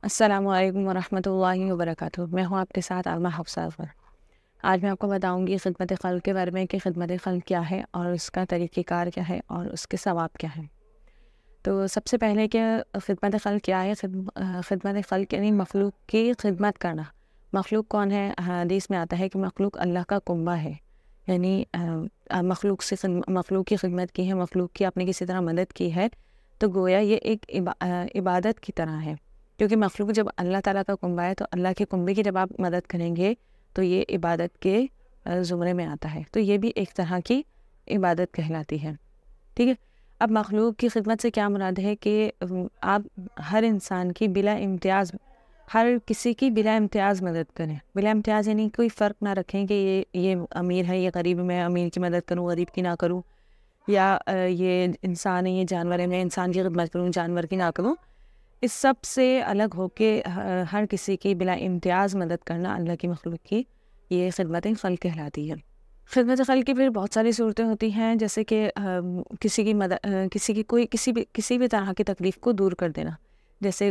السلام علیکم ورحمۃ اللہ وبرکاتہ۔ میں ہوں آپ کے ساتھ علمہ حفصہ اظہر۔ آج میں آپ کو بتاؤں گی خدمت خلق کے بارے میں کہ خدمت خلق کیا ہے اور اس کا طریقہ کار کیا ہے اور اس کے ثواب کیا ہے۔ تو سب سے پہلے کہ خدمت خلق کیا ہے؟ خدمت خلق یعنی مخلوق کی خدمت کرنا۔ مخلوق کون ہے؟ حدیث میں آتا ہے کہ مخلوق اللہ کا کنبہ ہے، یعنی مخلوق کی خدمت کی ہے، مخلوق کی آپ نے کسی طرح مدد کی ہے تو گویا یہ ایک عبادت کی طرح ہے، کیونکہ مخلوق جب اللہ تعالیٰ کا کنبہ ہے تو اللہ کے کنبے کی جب آپ مدد کریں گے تو یہ عبادت کے زمرے میں آتا ہے، تو یہ بھی ایک طرح کی عبادت کہلاتی ہے۔ ٹھیک ہے، اب مخلوق کی خدمت سے کیا مراد ہے کہ آپ ہر انسان کی بلا امتیاز، ہر کسی کی بلا امتیاز مدد کریں۔ بلا امتیاز یعنی کوئی فرق نہ رکھیں کہ یہ امیر ہے، یہ غریب ہے، میں امیر کی مدد کروں غریب کی نہ کروں، یا یہ انسان ہے یہ جانور ہے میں انسان کی خدمت کروں جانور کی نہ کروں۔ اس سب سے الگ ہو کے ہر کسی کی بلا امتیاز مدد کرنا اللہ کی مخلوق کی، یہ خدمت خلق کہلاتی ہے۔ خدمت خلق کی پھر بہت ساری صورتیں ہوتی ہیں، جیسے کہ کسی کی مدد، کسی بھی طرح کی تکلیف کو دور کر دینا، جیسے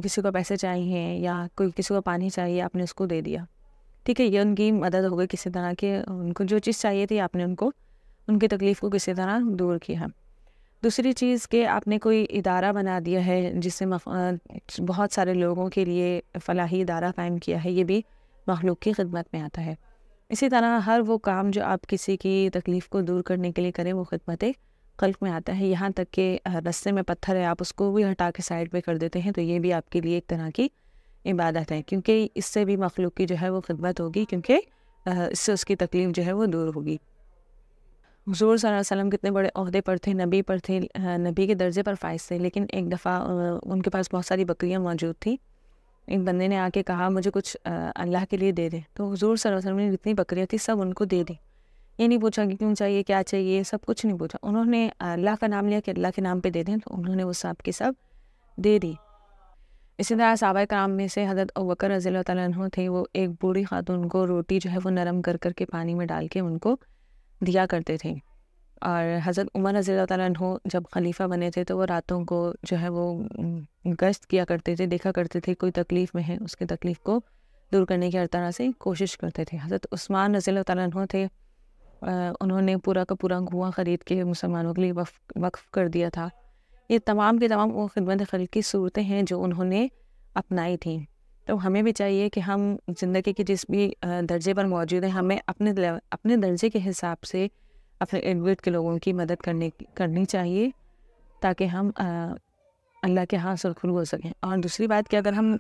کسی کو پیسے چاہیے یا کسی کو پانی چاہیے، آپ نے اس کو دے دیا، ٹھیک ہے، یہ ان کی مدد ہو گئی کسی طرح کے، ان کو جو چیز چاہیے تھی آپ نے ان کی تکلیف کو کسی طرح دور کیا۔ دوسری چیز کہ آپ نے کوئی ادارہ بنا دیا ہے جس سے بہت سارے لوگوں کے لیے فلاحی ادارہ قائم کیا ہے، یہ بھی مخلوق کی خدمت میں آتا ہے۔ اسی طرح ہر وہ کام جو آپ کسی کی تکلیف کو دور کرنے کے لیے کریں وہ خدمت خلق میں آتا ہے، یہاں تک کہ رستے میں پتھر ہے آپ اس کو بھی ہٹا کے سائڈ پہ کر دیتے ہیں تو یہ بھی آپ کے لیے ایک طرح کی عبادت ہے، کیونکہ اس سے بھی مخلوق کی جو ہے وہ خدمت ہوگی، کیونکہ اس سے اس کی تکلیف جو ہے وہ دور ہوگی۔ حضور صلی اللہ علیہ وسلم کتنے بڑے عہدے پر تھے، نبی پر تھے، نبی کے درجے پر فائز تھے، لیکن ایک دفعہ ان کے پاس بہت ساری بکریاں موجود تھیں۔ ایک بندے نے آ کے کہا مجھے کچھ اللہ کے لیے دے دے، تو حضور صلی اللہ علیہ وسلم نے جتنی بکریاں تھیں سب ان کو دے دی، یہ نہیں پوچھا کہ کیوں چاہیے کیا چاہیے، سب کچھ نہیں پوچھا، انہوں نے اللہ کا نام لیا کہ اللہ کے نام پہ دے دیں، تو انہوں نے وہ سب کی سب دے دی۔ اسی طرح صحابہ کرام میں سے حضرت ابوبکر رضی اللہ تعالیٰ عنہ تھے، وہ ایک بوڑھی خاتون کو روٹی جو ہے وہ نرم کر کر کے پانی میں ڈال کے ان کو دیا کرتے تھے، اور حضرت عمر رضی اللہ تعالیٰ عنہ جب خلیفہ بنے تھے تو وہ راتوں کو جو ہے وہ گشت کیا کرتے تھے، دیکھا کرتے تھے کوئی تکلیف میں ہے اس کی تکلیف کو دور کرنے کی ہر طرح سے کوشش کرتے تھے۔ حضرت عثمان رضی اللہ تعالیٰ عنہ تھے، انہوں نے پورا کا پورا کنواں خرید کے مسلمانوں کے لیے وقف کر دیا تھا۔ یہ تمام کے تمام وہ خدمت خلق کی صورتیں ہیں جو انہوں نے اپنائی تھیں۔ تو ہمیں بھی چاہیے کہ ہم زندگی کے جس بھی درجے پر موجود ہیں ہمیں اپنے درجے کے حساب سے اپنے ارد گرد کے لوگوں کی مدد کرنی چاہیے، تاکہ ہم اللہ کے ہاں سرخرو ہو سکیں۔ اور دوسری بات کہ اگر ہم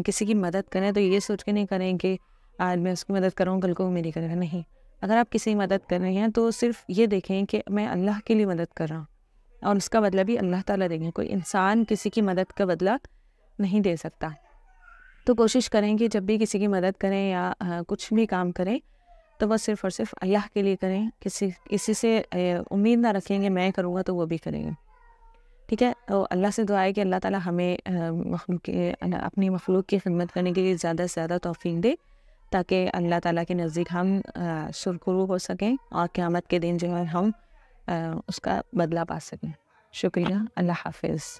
کسی کی مدد کریں تو یہ سوچ کے نہیں کریں کہ آج میں اس کی مدد کروں کل کو وہ میری کرے گا، نہیں، اگر آپ کسی کی مدد کر رہے ہیں تو صرف یہ دیکھیں کہ میں اللہ کے لیے مدد کر رہا ہوں، اور اس کا بدلہ بھی اللہ تعالیٰ دیں گے، کوئی انسان کسی کی مدد کا بدلہ نہیں دے سکتا۔ تو کوشش کریں کہ جب بھی کسی کی مدد کریں یا کچھ بھی کام کریں تو وہ صرف اور صرف اللہ کے لیے کریں، کسی سے امید نہ رکھیں گے میں کروں گا تو وہ بھی کریں گے، ٹھیک ہے۔ تو اللہ سے دعا ہے کہ اللہ تعالیٰ ہمیں اپنی مخلوق کی خدمت کرنے کے لیے زیادہ سے زیادہ توفیق دے، تاکہ اللہ تعالیٰ کے نزدیک ہم سرخرو ہو سکیں اور قیامت کے دن جو ہے ہم اس کا بدلہ پا سکیں۔ شکریہ، اللہ حافظ۔